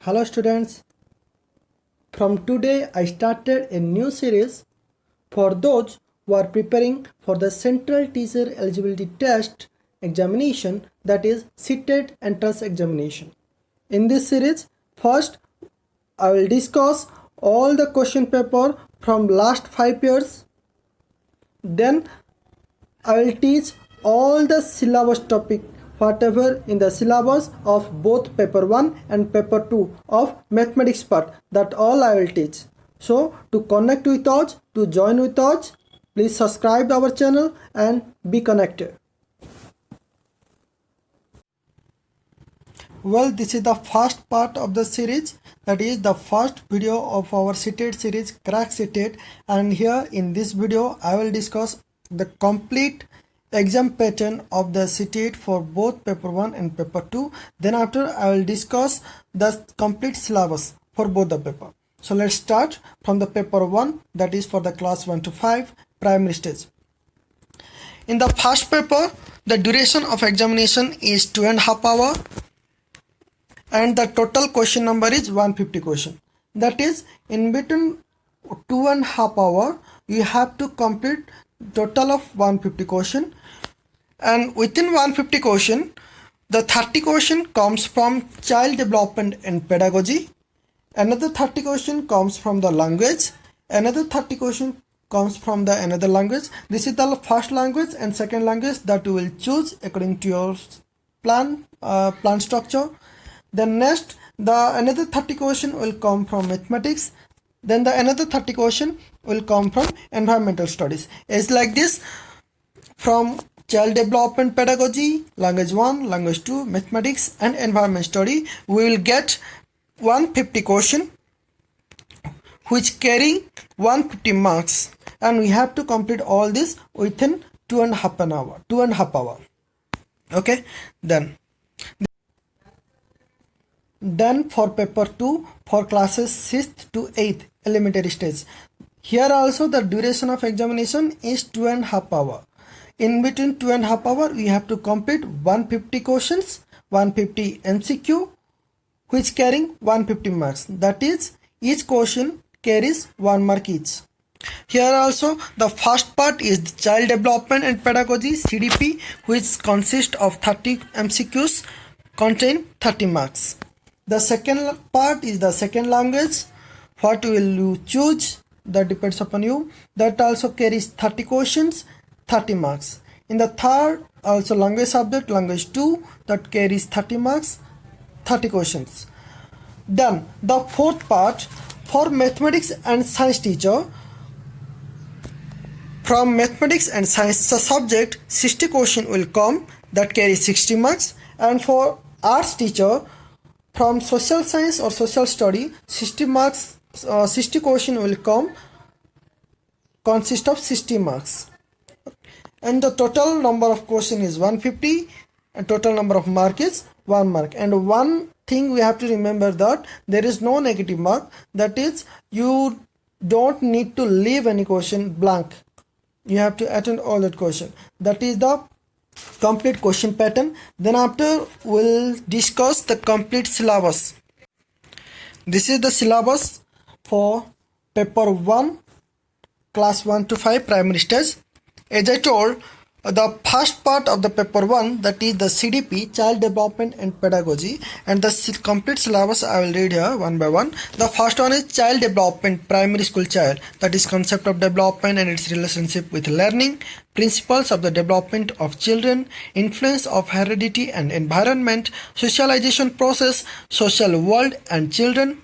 Hello students, from today I started a new series for those who are preparing for the Central Teacher Eligibility Test examination, that is Ctet entrance examination. In this series, first I will discuss all the question paper from last 5 years. Then I will teach all the syllabus topic whatever in the syllabus of both paper 1 and paper 2 of mathematics part, that all I will teach. So to connect with us, to join with us, please subscribe our channel and be connected. Well, this is the first part of the series, that is the first video of our Ctet series, Crack Ctet, and here in this video I will discuss the complete exam pattern of the Ctet for both paper 1 and paper 2. Then after I will discuss the complete syllabus for both the paper. So let's start from the paper 1, that is for the class 1 to 5 primary stage. In the first paper, the duration of examination is 2.5 hours and the total question number is 150 question. That is, in between 2.5 hours you have to complete total of 150 question, and within 150 question the 30 question comes from child development and pedagogy, another 30 question comes from the language, another 30 question comes from the another language. This is the first language and second language that you will choose according to your plan structure. Then next the another 30 question will come from mathematics, then the another 30 question will come from environmental studies. It's like this: from child development pedagogy, language 1, language 2, mathematics and environment study, we will get 150 question which carry 150 marks, and we have to complete all this within 2.5 hours. Okay, then for paper 2 for classes 6th to 8th elementary stage, here also the duration of examination is 2.5 hours. In between 2.5 hours we have to complete 150 questions, 150 MCQ which carrying 150 marks, that is each question carries 1 mark each. Here also the first part is the child development and pedagogy CDP, which consists of 30 MCQs, contain 30 marks. The second part is the second language. What will you choose, that depends upon you. That also carries 30 questions, 30 marks. In the third also language subject, language 2, that carries 30 marks, 30 questions. Then the fourth part for mathematics and science teacher, from mathematics and science subject 60 question will come, that carries 60 marks, and for arts teacher from social science or social study 60 marks, 60 question will come, consist of 60 marks, and the total number of question is 150 and total number of mark is 1 mark. And one thing we have to remember, that there is no negative mark, that is you don't need to leave any question blank, you have to attend all that question. That is the complete question pattern. Then after we'll discuss the complete syllabus. This is the syllabus for paper 1 class 1 to 5 primary stage. As I told, the first part of the paper 1, that is the CDP, child development and pedagogy, and the complete syllabus I will read here one by one. The first one is child development, primary school child, that is concept of development and its relationship with learning, principles of the development of children, influence of heredity and environment, socialization process, social world and children,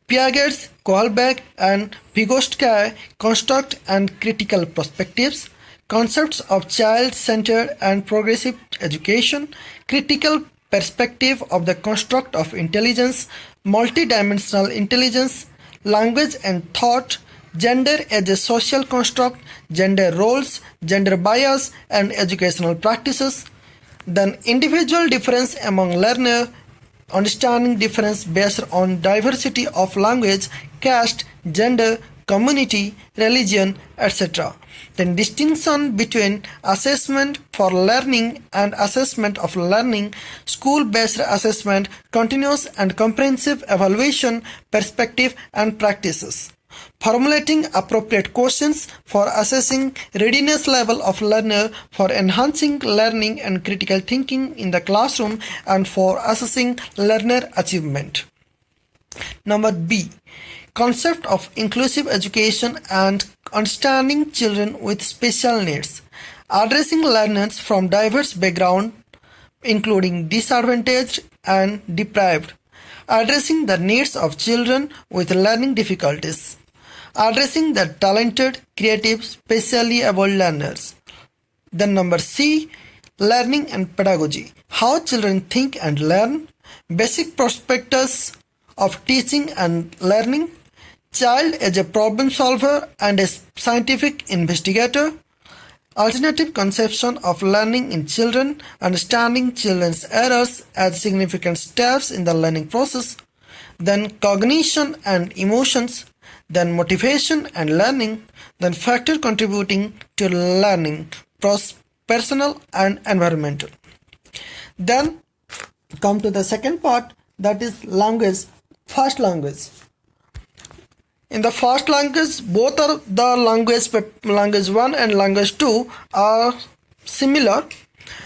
Piaget's, Kohlberg and Vygotsky construct and critical perspectives, concepts of child-centered and progressive education, critical perspective of the construct of intelligence, multidimensional intelligence, language and thought, gender as a social construct, gender roles, gender bias and educational practices, then individual difference among learners, understanding difference based on diversity of language, caste, gender, community, religion, etc. Then distinction between assessment for learning and assessment of learning, school-based assessment, continuous and comprehensive evaluation, perspective and practices. Formulating appropriate questions for assessing readiness level of learner, for enhancing learning and critical thinking in the classroom, and for assessing learner achievement. Number B. Concept of inclusive education and understanding children with special needs. Addressing learners from diverse backgrounds, including disadvantaged and deprived. Addressing the needs of children with learning difficulties. Addressing the talented, creative, specially able learners. Then number C. Learning and pedagogy. How children think and learn. Basic prospectus of teaching and learning. Child as a problem solver and a scientific investigator. Alternative conception of learning in children, understanding children's errors as significant steps in the learning process. Then cognition and emotions. Then motivation and learning. Then factor contributing to learning, personal and environmental. Then come to the second part, that is language, first language. In the first language, both are the language 1 and language 2 are similar,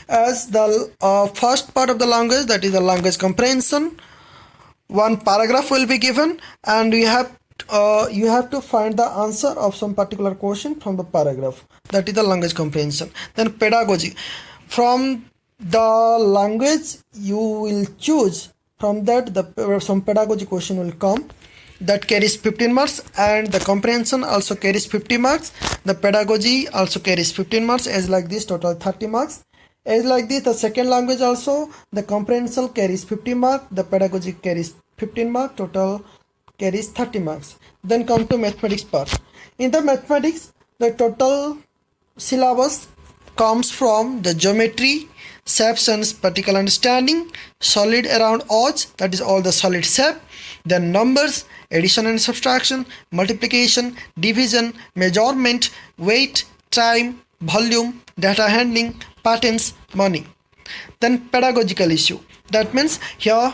as the first part of the language, that is the language comprehension. One paragraph will be given and you have to find the answer of some particular question from the paragraph. That is the language comprehension. Then pedagogy. From the language you will choose, from that some pedagogy question will come. That carries 15 marks, and the comprehension also carries 50 marks. The pedagogy also carries 15 marks, as like this, total 30 marks. As like this, the second language also, the comprehension carries 50 marks, the pedagogy carries 15 marks, total carries 30 marks. Then come to mathematics part. In the mathematics, the total syllabus comes from the geometry, shapes and particle understanding, solid around odds, that is all the solid shape, then numbers, addition and subtraction, multiplication, division, measurement, weight, time, volume, data handling, patterns, money. Then pedagogical issue. That means here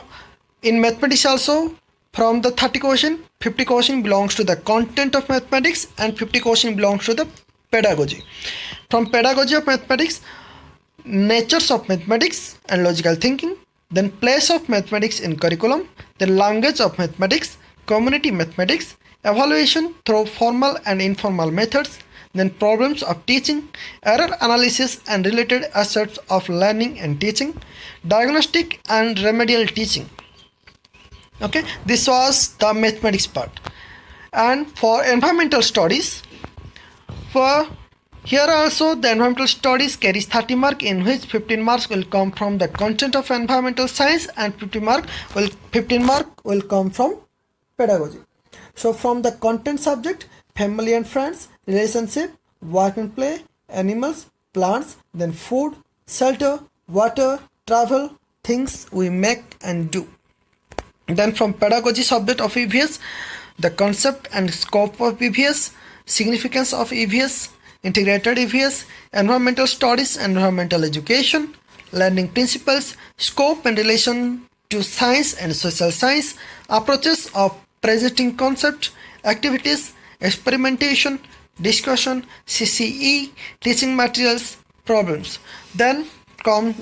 in mathematics also, from the 30 question, 50 question belongs to the content of mathematics and 50 question belongs to the pedagogy. From pedagogy of mathematics, natures of mathematics and logical thinking, then place of mathematics in curriculum, then language of mathematics, community mathematics, evaluation through formal and informal methods, then problems of teaching, error analysis and related aspects of learning and teaching, diagnostic and remedial teaching. Okay, this was the mathematics part. And for environmental studies, for here also the environmental studies carries 30 marks, in which 15 marks will come from the content of environmental science and 15 mark will come from pedagogy. So from the content subject, family and friends, relationship, work and play, animals, plants, then food, shelter, water, travel, things we make and do. Then from pedagogy subject of EVS, the concept and scope of EVS, significance of EVS, integrated EVS, environmental studies, environmental education, learning principles, scope and relation to science and social science, approaches of presenting concept, activities, experimentation, discussion, CCE, teaching materials, problems. Then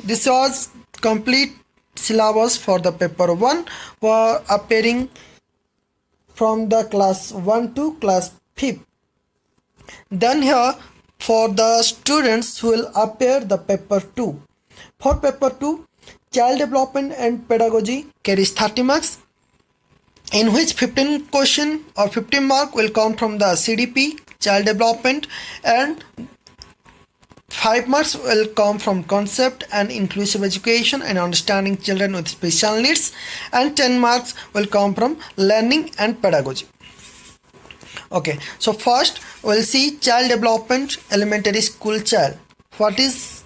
this was complete syllabus for the paper 1 were appearing from the class 1 to class 5. Then here for the students who will appear the paper 2. For paper 2, child development and pedagogy carries 30 marks, in which 15 question or 15 mark will come from the CDP, child development, and 5 marks will come from concept and inclusive education and understanding children with special needs, and 10 marks will come from learning and pedagogy. Okay, so first we'll see child development, elementary school child. What is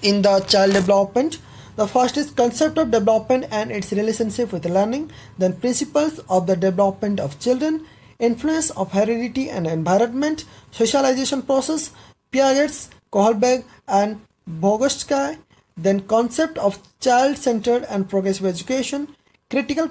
in the child development? The first is concept of development and its relationship with learning, then principles of the development of children, influence of heredity and environment, socialization process, Piaget's, Kohlberg and Vygotsky, then concept of child-centered and progressive education, critical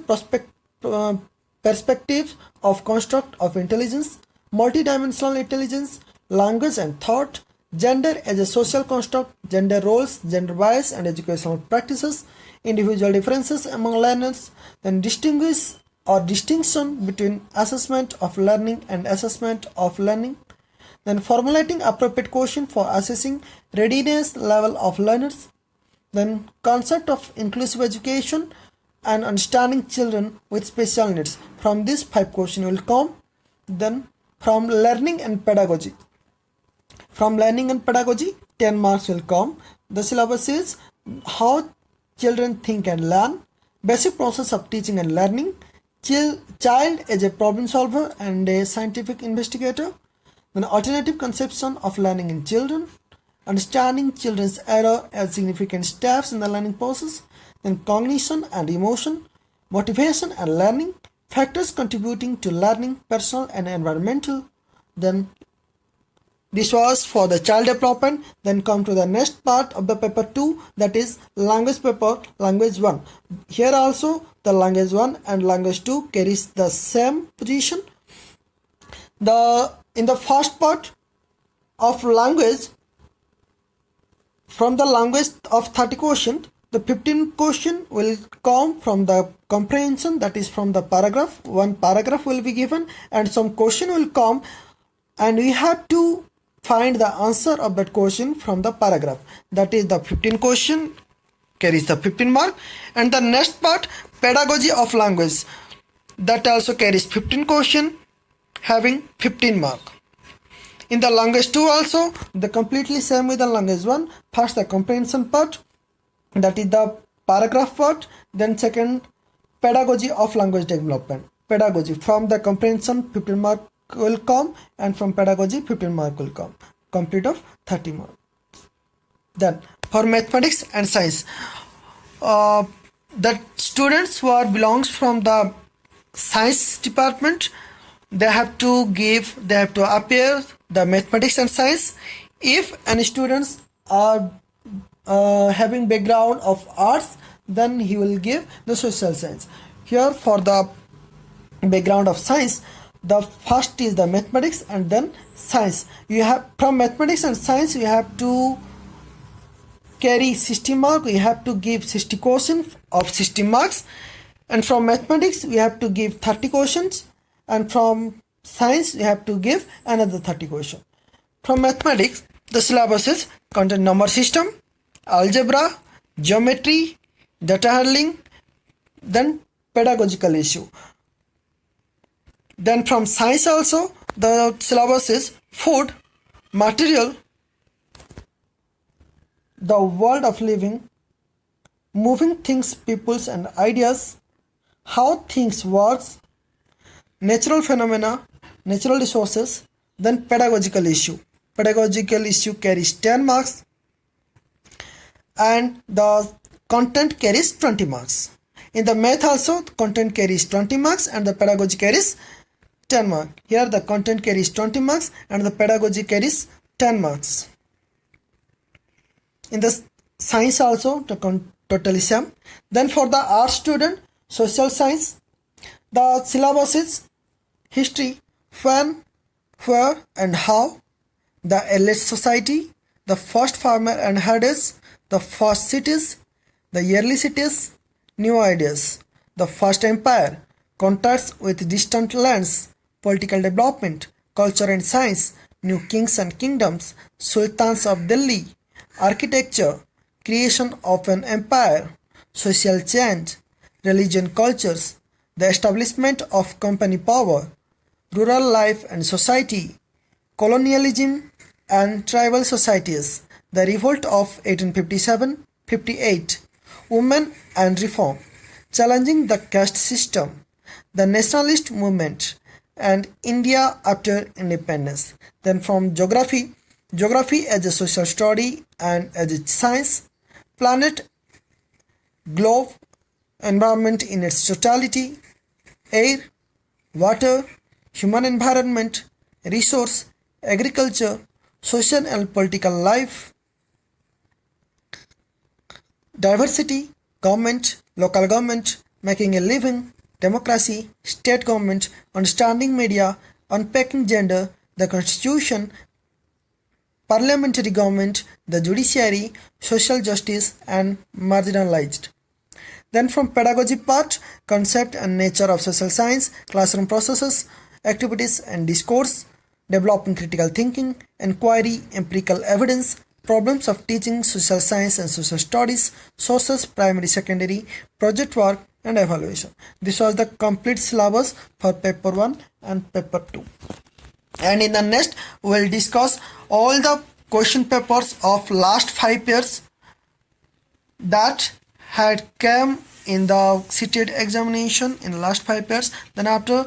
perspectives of construct of intelligence, multidimensional intelligence, language and thought, gender as a social construct, gender roles, gender bias and educational practices, individual differences among learners, then distinguish or distinction between assessment of learning and assessment of learning, then formulating appropriate question for assessing readiness level of learners, then concept of inclusive education and understanding children with special needs. From these 5 questions will come. Then from learning and pedagogy. From learning and pedagogy, 10 marks will come. The syllabus is how children think and learn, basic process of teaching and learning, child as a problem solver and a scientific investigator, then alternative conception of learning in children, understanding children's error as significant steps in the learning process, then cognition and emotion, motivation and learning, factors contributing to learning, personal and environmental. Then this was for the child development. Then come to the next part of the paper 2, that is language paper, language 1. Here also the language 1 and language 2 carries the same position. In the first part of language, from the language of 30 questions, the 15 question will come from the comprehension, that is from the paragraph. One paragraph will be given and some question will come and we have to find the answer of that question from the paragraph. That is the 15 question carries the 15 mark. And the next part, pedagogy of language, that also carries 15 question having 15 mark. In the language 2 also, the completely same with the language 1. First the comprehension part, that is the paragraph part. Then second, pedagogy of language development. Pedagogy, from the comprehension 15 mark will come and from pedagogy 15 mark will come. Complete of 30 marks. Then for mathematics and science, the students who belongs from the science department, they have to appear the mathematics and science. If any students are having background of arts, then he will give the social science. Here for the background of science, the first is the mathematics and then science. You have from mathematics and science you have to carry 60 marks. You have to give 60 questions of 60 marks, and from mathematics we have to give 30 questions, and from science you have to give another 30 questions. From mathematics, the syllabus is content number system, algebra, geometry, data handling, then pedagogical issue. Then from science also, the syllabus is food, material, the world of living, moving things, peoples and ideas, how things works, natural phenomena, natural resources, then pedagogical issue. Pedagogical issue carries 10 marks and the content carries 20 marks. In the math also, the content carries 20 marks and the pedagogy carries 10 marks. Here the content carries 20 marks and the pedagogy carries 10 marks. In the science also, the totally same. Then for the art student, social science, the syllabus is history, when, where and how, the earliest society, the first farmer and herders, the first cities, the early cities, new ideas, the first empire, contacts with distant lands, political development, culture and science, new kings and kingdoms, sultans of Delhi, architecture, creation of an empire, social change, religion cultures, the establishment of company power, rural life and society, colonialism and tribal societies, the revolt of 1857-58, women and reform, challenging the caste system, the nationalist movement, and India after independence. Then from geography, geography as a social study and as a science, planet, globe, environment in its totality, air, water, human environment, resource, agriculture, social and political life, diversity, government, local government, making a living, democracy, state government, understanding media, unpacking gender, the constitution, parliamentary government, the judiciary, social justice, and marginalized. Then from pedagogy part, concept and nature of social science, classroom processes, activities and discourse, developing critical thinking, inquiry, empirical evidence, problems of teaching social science and social studies, sources, primary, secondary, project work, and evaluation. This was the complete syllabus for paper 1 and paper 2. And in the next, we will discuss all the question papers of last 5 years that had come in the Ctet examination in the last 5 years. Then after